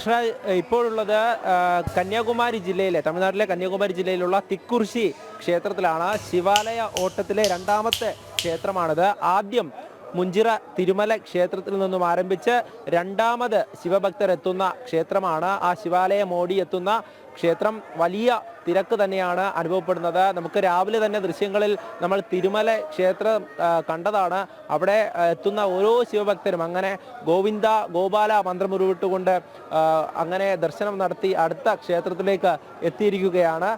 കൃഷ്ണ ഇപ്പോഴുള്ളത് കന്യാകുമാരി ജില്ലയിലെ തമിഴ്നാട്ടിലെ കന്യാകുമാരി ജില്ലയിലുള്ള തിക്കുറിശി ക്ഷേത്രത്തിലാണ്. ശിവാലയ ഓട്ടത്തിലെ രണ്ടാമത്തെ ക്ഷേത്രമാണിത്. ആദ്യം മുഞ്ചിറ തിരുമല ക്ഷേത്രത്തിൽ നിന്നും ആരംഭിച്ച് രണ്ടാമത് ശിവഭക്തരെത്തുന്ന ക്ഷേത്രമാണ്. ആ ശിവാലയം ഓടിയെത്തുന്ന ക്ഷേത്രം വലിയ തിരക്ക് തന്നെയാണ് അനുഭവപ്പെടുന്നത്. നമുക്ക് രാവിലെ തന്നെ ദൃശ്യങ്ങളിൽ നമ്മൾ തിരുമല ക്ഷേത്രം കണ്ടതാണ്. അവിടെ എത്തുന്ന ഓരോ ശിവഭക്തരും അങ്ങനെ ഗോവിന്ദ ഗോപാല മന്ത്രം ഉരുവിട്ടുകൊണ്ട് അങ്ങനെ ദർശനം നടത്തി അടുത്ത ക്ഷേത്രത്തിലേക്ക് എത്തിയിരിക്കുകയാണ്.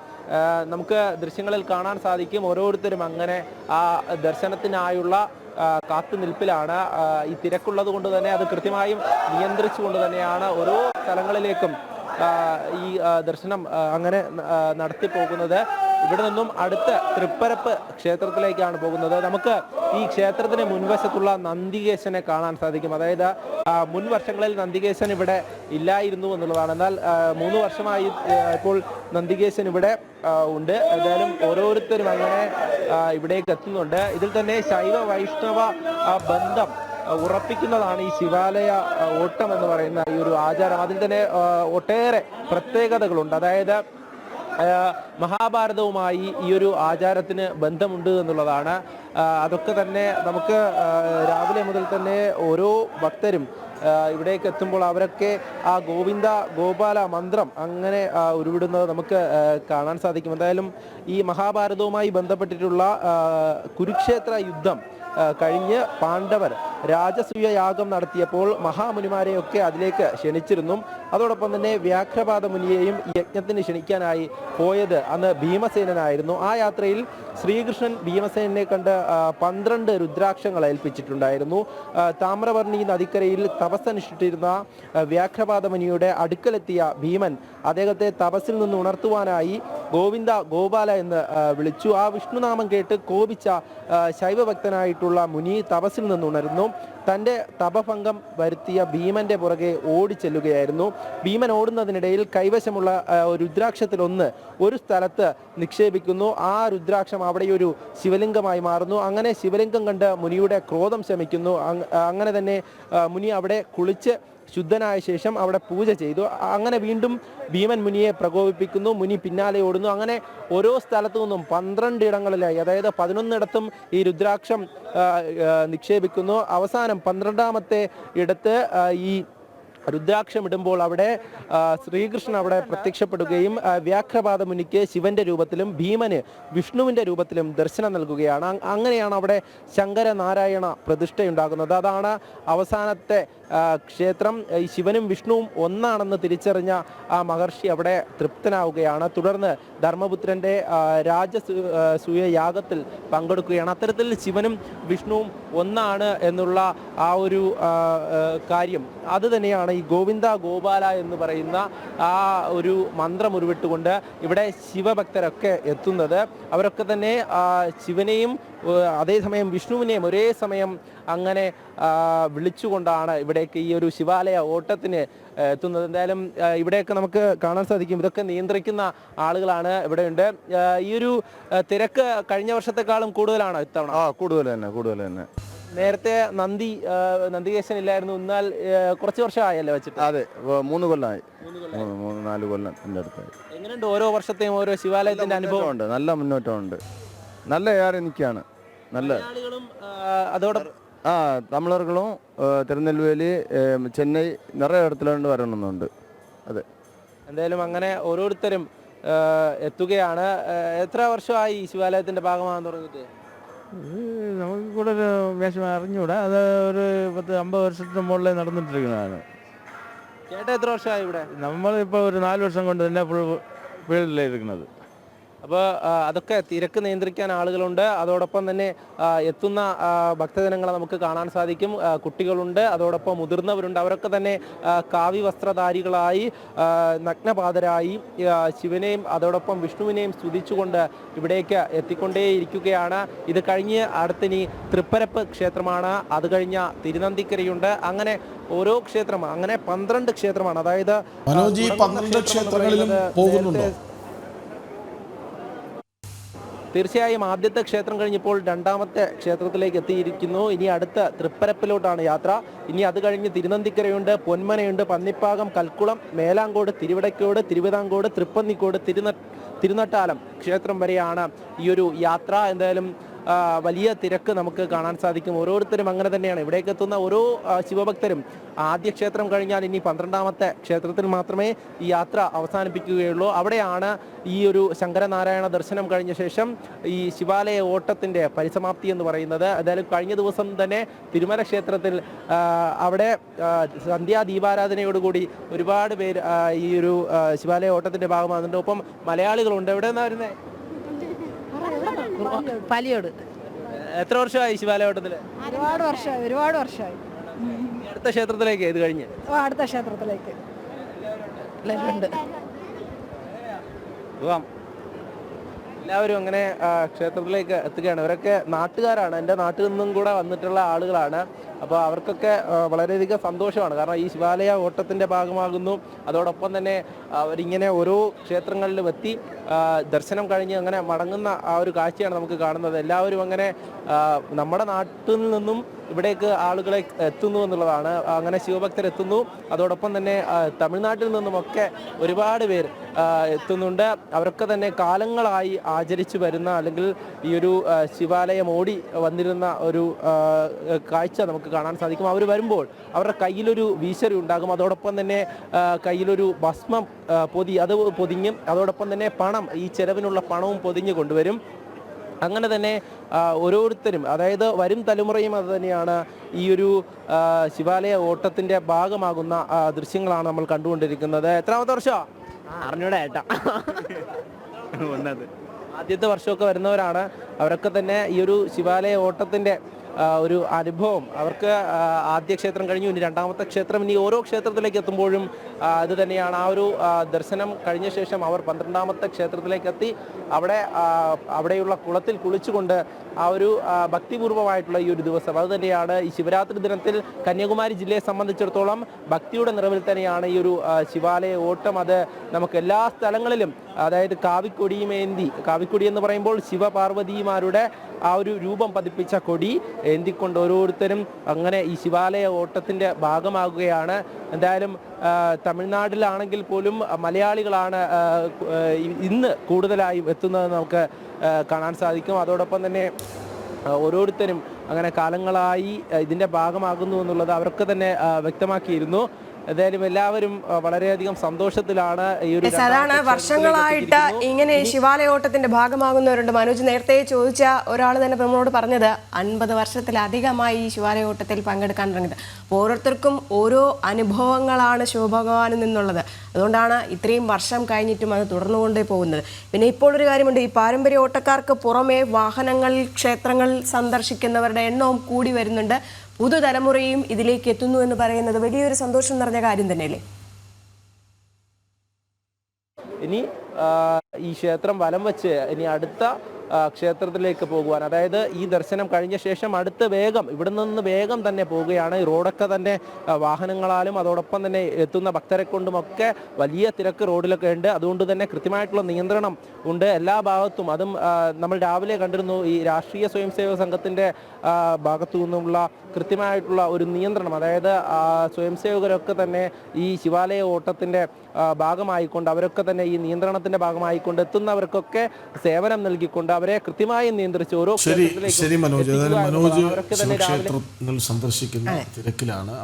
നമുക്ക് ദൃശ്യങ്ങളിൽ കാണാൻ സാധിക്കും ഓരോരുത്തരും അങ്ങനെ ആ ദർശനത്തിനായുള്ള കാത്തുനിൽപ്പിലാണ്. ഈ തിരക്കുള്ളത് കൊണ്ട് തന്നെ അത് കൃത്യമായും നിയന്ത്രിച്ചുകൊണ്ട് തന്നെയാണ് ഓരോ സ്ഥലങ്ങളിലേക്കും ഈ ദർശനം അങ്ങനെ നടത്തി പോകുന്നത്. ഇവിടെ നിന്നും അടുത്ത തൃപ്പരപ്പ് ക്ഷേത്രത്തിലേക്കാണ് പോകുന്നത്. നമുക്ക് ഈ ക്ഷേത്രത്തിന് മുൻവശത്തുള്ള നന്ദികേശനെ കാണാൻ സാധിക്കും. അതായത് മുൻ വർഷങ്ങളിൽ നന്ദികേശൻ ഇവിടെ ഇല്ലായിരുന്നു എന്നുള്ളതാണ്. എന്നാൽ 3 വർഷമായി ഇപ്പോൾ നന്ദികേശൻ ഇവിടെ ഉണ്ട്. എന്തായാലും ഓരോരുത്തരും അങ്ങനെ ഇവിടേക്ക് എത്തുന്നുണ്ട്. ഇതിൽ തന്നെ ശൈവ വൈഷ്ണവ ബന്ധം ഉറപ്പിക്കുന്നതാണ് ഈ ശിവാലയ ഓട്ടം എന്ന് പറയുന്ന ഈ ഒരു ആചാരം. അതിൽ തന്നെ ഒട്ടേറെ പ്രത്യേകതകളുണ്ട്. അതായത് മഹാഭാരതവുമായി ഈ ഒരു ആചാരത്തിന് ബന്ധമുണ്ട് എന്നുള്ളതാണ്. അതൊക്കെ തന്നെ നമുക്ക് രാവിലെ മുതൽ തന്നെ ഓരോ ഭക്തരും ഇവിടേക്ക് എത്തുമ്പോൾ അവരൊക്കെ ആ ഗോവിന്ദ ഗോപാല മന്ത്രം അങ്ങനെ ഉരുവിടുന്നത് നമുക്ക് കാണാൻ സാധിക്കും. എന്തായാലും ഈ മഹാഭാരതവുമായി ബന്ധപ്പെട്ടിട്ടുള്ള കുരുക്ഷേത്ര യുദ്ധം കഴിഞ്ഞ് പാണ്ഡവർ രാജസൂയ യാഗം നടത്തിയപ്പോൾ മഹാമുനിമാരെയൊക്കെ അതിലേക്ക് ക്ഷണിച്ചിരുന്നു. അതോടൊപ്പം തന്നെ വ്യാഘ്രപാദ മുനിയെയും യജ്ഞത്തിന് ക്ഷണിക്കാനായി പോയത് അന്ന് ഭീമസേനനായിരുന്നു. ആ യാത്രയിൽ ശ്രീകൃഷ്ണൻ ഭീമസേനെ കണ്ട് 12 രുദ്രാക്ഷങ്ങൾ ഏൽപ്പിച്ചിട്ടുണ്ടായിരുന്നു. താമ്രവർണി നദിക്കരയിൽ തപസ്സനുഷ്ഠിച്ചിരുന്ന വ്യാഘ്രപാദ മുനിയുടെ അടുക്കലെത്തിയ ഭീമൻ അദ്ദേഹത്തെ തപസ്സിൽ നിന്ന് ഉണർത്തുവാനായി ഗോവിന്ദ ഗോപാല എന്ന് വിളിച്ചു. ആ വിഷ്ണുനാമം കേട്ട് കോപിച്ച ശൈവഭക്തനായിട്ടുള്ള മുനി തപസ്സിൽ നിന്ന് ഉണരുന്നു. തൻ്റെ തപഭംഗം വരുത്തിയ ഭീമന്റെ പുറകെ ഓടിച്ചെല്ലുകയായിരുന്നു. ഭീമൻ ഓടുന്നതിനിടയിൽ കൈവശമുള്ള രുദ്രാക്ഷത്തിലൊന്ന് ഒരു സ്ഥലത്ത് നിക്ഷേപിക്കുന്നു. ആ രുദ്രാക്ഷം അവിടെ ഒരു ശിവലിംഗമായി മാറുന്നു. അങ്ങനെ ശിവലിംഗം കണ്ട് മുനിയുടെ ക്രോധം ശമിക്കുന്നു. അങ്ങനെ തന്നെ മുനി അവിടെ കുളിച്ച് ശുദ്ധനായ ശേഷം അവിടെ പൂജ ചെയ്തു. അങ്ങനെ വീണ്ടും ഭീമൻ മുനിയെ പ്രകോപിപ്പിക്കുന്നു. മുനി പിന്നാലെ ഓടുന്നു. അങ്ങനെ ഓരോ സ്ഥലത്തു നിന്നും 12 ഇടങ്ങളിലായി, അതായത് 11 ഈ രുദ്രാക്ഷം നിക്ഷേപിക്കുന്നു. അവസാനം 12ാമത്തെ ഇടത്ത് ഈ രുദ്രാക്ഷം ഇടുമ്പോൾ അവിടെ ശ്രീകൃഷ്ണൻ അവിടെ പ്രത്യക്ഷപ്പെടുകയും വ്യാഘ്രപാദ മുനിക്ക് ശിവന്റെ രൂപത്തിലും ഭീമന് വിഷ്ണുവിന്റെ രൂപത്തിലും ദർശനം നൽകുകയാണ്. അങ്ങനെയാണ് അവിടെ ശങ്കരനാരായണ പ്രതിഷ്ഠയുണ്ടാകുന്നത്. അതാണ് അവസാനത്തെ ക്ഷേത്രം. ഈ ശിവനും വിഷ്ണുവും ഒന്നാണെന്ന് തിരിച്ചറിഞ്ഞ ആ മഹർഷി അവിടെ തൃപ്തനാവുകയാണ്. തുടർന്ന് ധർമ്മപുത്രന്റെ രാജസൂയ യാഗത്തിൽ പങ്കെടുക്കുകയാണ്. അത്തരത്തിൽ ശിവനും വിഷ്ണുവും ഒന്നാണ് എന്നുള്ള ആ ഒരു കാര്യം അത് തന്നെയാണ് ഈ ഗോവിന്ദ ഗോപാല എന്ന് പറയുന്ന ആ ഒരു മന്ത്രം ഉരുവിട്ടുകൊണ്ട് ഇവിടെ ശിവഭക്തരൊക്കെ എത്തുന്നത്. അവരൊക്കെ തന്നെ ശിവനെയും അതേസമയം വിഷ്ണുവിനെയും ഒരേ സമയം അങ്ങനെ വിളിച്ചുകൊണ്ടാണ് ഇവിടേക്ക് ഈ ഒരു ശിവാലയ ഓട്ടത്തിന് എത്തുന്നത്. എന്തായാലും ഇവിടെയൊക്കെ നമുക്ക് കാണാൻ സാധിക്കും ഇതൊക്കെ നിയന്ത്രിക്കുന്ന ആളുകളാണ് ഇവിടെയുണ്ട്. ഈ ഒരു തിരക്ക് കഴിഞ്ഞ വർഷത്തെക്കാളും കൂടുതലാണോ ഇത്തവണ? കൂടുതൽ തന്നെ. നേരത്തെ നന്ദികേശൻ ഇല്ലായിരുന്നു. എന്നാൽ കുറച്ച് വർഷമായല്ലേ വെച്ചിട്ട്? അതെ, 3 കൊല്ലമായി. 4 കൊല്ലത്തിന്റെ അടുത്തായി. എങ്ങനെയുണ്ട് ഓരോ വർഷത്തെയും ഓരോ ശിവാലയത്തിന്റെ അനുഭവം? ഉണ്ട്, നല്ല മുന്നോട്ടമുണ്ട്. നല്ല ഏറെ നിൽക്കുകയാണ്. നല്ല അതോടൊപ്പം തമിഴர்களும் തിരുനെൽവേലി, ചെന്നൈ നിറയെ ഇടത്തിലുണ്ട് വരണമെന്നുണ്ട്. അതെ, എന്തായാലും അങ്ങനെ ഓരോരുത്തരും എത്തുകയാണ്. എത്ര വർഷമായി ഈ ശിവാലയത്തിന്റെ ഭാഗമാകാൻ തുടങ്ങിയിട്ട്? നമുക്ക് കൂടുതൽ വേഷം അറിഞ്ഞൂടാ. അത് ഒരു 50 വർഷത്തിന് മുകളിൽ നടന്നിട്ടിരിക്കുന്നതാണ്. ചേട്ടാ എത്ര വർഷമായി ഇവിടെ? നമ്മളിപ്പോൾ ഒരു 4 വർഷം കൊണ്ട് തന്നെ ഫീൽഡിലിരിക്കുന്നത്. അപ്പോൾ അതൊക്കെ തിരക്ക് നിയന്ത്രിക്കാൻ ആളുകളുണ്ട്. അതോടൊപ്പം തന്നെ എത്തുന്ന ഭക്തജനങ്ങളെ നമുക്ക് കാണാൻ സാധിക്കും. കുട്ടികളുണ്ട്, അതോടൊപ്പം മുതിർന്നവരുണ്ട്. അവരൊക്കെ തന്നെ കാവ്യ വസ്ത്രധാരികളായി നഗ്നപാതരായി ശിവനെയും അതോടൊപ്പം വിഷ്ണുവിനെയും സ്തുതിച്ചുകൊണ്ട് ഇവിടേക്ക് എത്തിക്കൊണ്ടേയിരിക്കുകയാണ്. ഇത് കഴിഞ്ഞ് അടുത്തിനി തൃപ്പരപ്പ് ക്ഷേത്രമാണ്. അത് കഴിഞ്ഞ തിരുനന്ദിക്കരയുണ്ട്. അങ്ങനെ ഓരോ ക്ഷേത്രം, അങ്ങനെ 12 ക്ഷേത്രമാണ്. അതായത് 12 ക്ഷേത്രങ്ങളിലും പോകുന്നുണ്ടോ? തീർച്ചയായും ആദ്യത്തെ ക്ഷേത്രം കഴിഞ്ഞപ്പോൾ രണ്ടാമത്തെ ക്ഷേത്രത്തിലേക്ക് എത്തിയിരിക്കുന്നു. ഇനി അടുത്ത തൃപ്പരപ്പിലോട്ടാണ് യാത്ര. ഇനി അത് കഴിഞ്ഞ് തിരുനന്തിക്കരയുണ്ട്, പൊന്മനയുണ്ട്, പന്നിപ്പാകം, കൽക്കുളം, മേലാങ്കോട്, തിരുവിടക്കോട്, തിരുവിതാംകോട്, തൃപ്പന്നിക്കോട്, തിരുനട്ടാലം ക്ഷേത്രം വരെയാണ് ഈ ഒരു യാത്ര. എന്തായാലും വലിയ തിരക്ക് നമുക്ക് കാണാൻ സാധിക്കും. ഓരോരുത്തരും അങ്ങനെ തന്നെയാണ്. ഇവിടേക്ക് എത്തുന്ന ഓരോ ശിവഭക്തരും ആദ്യ ക്ഷേത്രം കഴിഞ്ഞാൽ ഇനി 12ാമത്തെ ക്ഷേത്രത്തിൽ മാത്രമേ ഈ യാത്ര അവസാനിപ്പിക്കുകയുള്ളൂ. അവിടെയാണ് ഈ ഒരു ശങ്കരനാരായണ ദർശനം കഴിഞ്ഞ ശേഷം ഈ ശിവാലയ ഓട്ടത്തിൻ്റെ പരിസമാപ്തി എന്ന് പറയുന്നത്. എന്തായാലും കഴിഞ്ഞ ദിവസം തന്നെ തിരുമല ക്ഷേത്രത്തിൽ അവിടെ സന്ധ്യാദീപാരാധനയോടുകൂടി ഒരുപാട് പേര് ഈ ഒരു ശിവാലയ ഓട്ടത്തിൻ്റെ ഭാഗമാകുന്നുണ്ട്. ഒപ്പം മലയാളികളുണ്ട്. എവിടെ നിന്നാണ് വരുന്നത്? പാലിയോട്. എത്ര വർഷമായി ശിവാലയോട്ടത്തിൽ? ഒരുപാട് വർഷമായി. അടുത്ത ക്ഷേത്രത്തിലേക്ക് ഇത് കഴിഞ്ഞ് അടുത്ത ക്ഷേത്രത്തിലേക്ക് എല്ലാവരും അങ്ങനെ ക്ഷേത്രത്തിലേക്ക് എത്തുകയാണ്. ഇവരൊക്കെ നാട്ടുകാരാണ്, എൻ്റെ നാട്ടിൽ നിന്നും കൂടെ വന്നിട്ടുള്ള ആളുകളാണ്. അപ്പോൾ അവർക്കൊക്കെ വളരെയധികം സന്തോഷമാണ്. കാരണം ഈ ശിവാലയ ഓട്ടത്തിൻ്റെ ഭാഗമാകുന്നു. അതോടൊപ്പം തന്നെ അവരിങ്ങനെ ഓരോ ക്ഷേത്രങ്ങളിലും എത്തി ദർശനം കഴിഞ്ഞ് അങ്ങനെ മടങ്ങുന്ന ആ ഒരു കാഴ്ചയാണ് നമുക്ക് കാണുന്നത്. എല്ലാവരും അങ്ങനെ നമ്മുടെ നാട്ടിൽ നിന്നും ഇവിടേക്ക് ആളുകളെ എത്തുന്നു എന്നുള്ളതാണ്. അങ്ങനെ ശിവഭക്തർ എത്തുന്നു. അതോടൊപ്പം തന്നെ തമിഴ്നാട്ടിൽ നിന്നുമൊക്കെ ഒരുപാട് പേർ എത്തുന്നുണ്ട്. അവരൊക്കെ തന്നെ കാലങ്ങളായി ആചരിച്ചു വരുന്ന അല്ലെങ്കിൽ ഈ ഒരു ശിവാലയം ഓടി വന്നിരുന്ന ഒരു കാഴ്ച നമുക്ക് കാണാൻ സാധിക്കും. അവർ വരുമ്പോൾ അവരുടെ കയ്യിലൊരു വീശറി ഉണ്ടാകും. അതോടൊപ്പം തന്നെ കയ്യിലൊരു ഭസ്മം അത് പൊതിഞ്ഞും അതോടൊപ്പം തന്നെ പണം, ഈ ചെലവിനുള്ള പണവും പൊതിഞ്ഞ് കൊണ്ടുവരും. അങ്ങനെ തന്നെ ഓരോരുത്തരും, അതായത് വരും തലമുറയും അത് തന്നെയാണ് ഈ ഒരു ശിവാലയ ഓട്ടത്തിൻ്റെ ഭാഗമാകുന്ന ദൃശ്യങ്ങളാണ് നമ്മൾ കണ്ടുകൊണ്ടിരിക്കുന്നത്. എത്രാമത്തെ വർഷമാണ്? അറിഞ്ഞൂടെ ഏട്ടാ. ആദ്യത്തെ വർഷമൊക്കെ വരുന്നവരാണ്. അവരൊക്കെ തന്നെ ഈ ഒരു ശിവാലയ ഓട്ടത്തിൻ്റെ ഒരു അനുഭവം അവർക്ക് ആദ്യ ക്ഷേത്രം കഴിഞ്ഞു, ഇനി രണ്ടാമത്തെ ക്ഷേത്രം, ഇനി ഓരോ ക്ഷേത്രത്തിലേക്ക് എത്തുമ്പോഴും അത് തന്നെയാണ്. ആ ഒരു ദർശനം കഴിഞ്ഞ ശേഷം അവർ 12ാമത്തെ ക്ഷേത്രത്തിലേക്ക് എത്തി അവിടെയുള്ള കുളത്തിൽ കുളിച്ചുകൊണ്ട് ആ ഒരു ഭക്തിപൂർവമായിട്ടുള്ള ഈ ഒരു ദിവസം അത് തന്നെയാണ് ഈ ശിവരാത്രി ദിനത്തിൽ കന്യാകുമാരി ജില്ലയെ സംബന്ധിച്ചിടത്തോളം ഭക്തിയുടെ നിറവിൽ തന്നെയാണ് ഈ ഒരു ശിവാലയ ഓട്ടം. അത് നമുക്ക് എല്ലാ സ്ഥലങ്ങളിലും, അതായത് കാവിക്കൊടി എന്ന് പറയുമ്പോൾ ശിവപാർവതിമാരുടെ ആ ഒരു രൂപം പതിപ്പിച്ച കൊടി ഏന്തിക്കൊണ്ട് ഓരോരുത്തരും അങ്ങനെ ഈ ശിവാലയ ഓട്ടത്തിൻ്റെ ഭാഗമാകുകയാണ്. എന്തായാലും തമിഴ്നാട്ടിലാണെങ്കിൽ പോലും മലയാളികളാണ് ഇന്ന് കൂടുതലായും എത്തുന്നത് നമുക്ക് കാണാൻ സാധിക്കും. അതോടൊപ്പം തന്നെ ഓരോരുത്തരും അങ്ങനെ കാലങ്ങളായി ഇതിൻ്റെ ഭാഗമാകുന്നു എന്നുള്ളത് അവരൊക്കെ തന്നെ വ്യക്തമാക്കിയിരുന്നു. എന്തായാലും എല്ലാവരും വളരെയധികം സന്തോഷത്തിലാണ്. ഈ ഒരു അതാണ് വർഷങ്ങളായിട്ട് ഇങ്ങനെ ശിവാലയോട്ടത്തിന്റെ ഭാഗമാകുന്നവരുണ്ട്. മനോജ് നേരത്തെ ചോദിച്ച ഒരാൾ തന്നെ നമ്മളോട് പറഞ്ഞത് 50 വർഷത്തിലധികമായി ഈ ശിവാലയോട്ടത്തിൽ പങ്കെടുക്കാൻ തുടങ്ങിയത്. ഓരോരുത്തർക്കും ഓരോ അനുഭവങ്ങളാണ് ശിവഭഗവാനിൽ നിന്നുള്ളത്. അതുകൊണ്ടാണ് ഇത്രയും വർഷം കഴിഞ്ഞിട്ടും അത് തുടർന്നുകൊണ്ടേ പോകുന്നത്. പിന്നെ ഇപ്പോൾ ഒരു കാര്യമുണ്ട്, ഈ പാരമ്പര്യ ഓട്ടക്കാർക്ക് പുറമെ വാഹനങ്ങൾ, ക്ഷേത്രങ്ങൾ സന്ദർശിക്കുന്നവരുടെ എണ്ണവും കൂടി വരുന്നുണ്ട്. പുതുതലമുറയും ഇതിലേക്ക് എത്തുന്നു എന്ന് പറയുന്നത് വലിയൊരു സന്തോഷം നിറഞ്ഞ കാര്യം തന്നെയല്ലേ? ഇനി ഈ ക്ഷേത്രം വലം വെച്ച് ഇനി അടുത്ത ക്ഷേത്രത്തിലേക്ക് പോകുവാൻ, അതായത് ഈ ദർശനം കഴിഞ്ഞ ശേഷം ഇവിടെ നിന്ന് വേഗം തന്നെ പോവുകയാണ്. ഈ റോഡൊക്കെ തന്നെ വാഹനങ്ങളാലും അതോടൊപ്പം തന്നെ എത്തുന്ന ഭക്തരെ കൊണ്ടുമൊക്കെ വലിയ തിരക്ക് റോഡിലൊക്കെ ഉണ്ട്. അതുകൊണ്ട് തന്നെ കൃത്യമായിട്ടുള്ള നിയന്ത്രണം ഉണ്ട് എല്ലാ ഭാഗത്തും. അതും നമ്മൾ രാവിലെ കണ്ടിരുന്നു ഈ രാഷ്ട്രീയ സ്വയം സേവക സംഘത്തിൻ്റെ ഭാഗത്തു നിന്നുള്ള കൃത്യമായിട്ടുള്ള ഒരു നിയന്ത്രണം. അതായത് സ്വയം സേവകരൊക്കെ തന്നെ ഈ ശിവാലയ ഓട്ടത്തിൻ്റെ ഭാഗമായിക്കൊണ്ട് അവരൊക്കെ തന്നെ ഈ നിയന്ത്രണത്തിൻ്റെ ഭാഗമായിക്കൊണ്ട് എത്തുന്നവർക്കൊക്കെ സേവനം നൽകിക്കൊണ്ട് അവരെ കൃത്യമായി നിയന്ത്രിച്ച് ഓരോ ശരി മനോജ്, മനോജ് ക്ഷേത്രങ്ങൾ സന്ദർശിക്കുന്ന തിരക്കിലാണ്.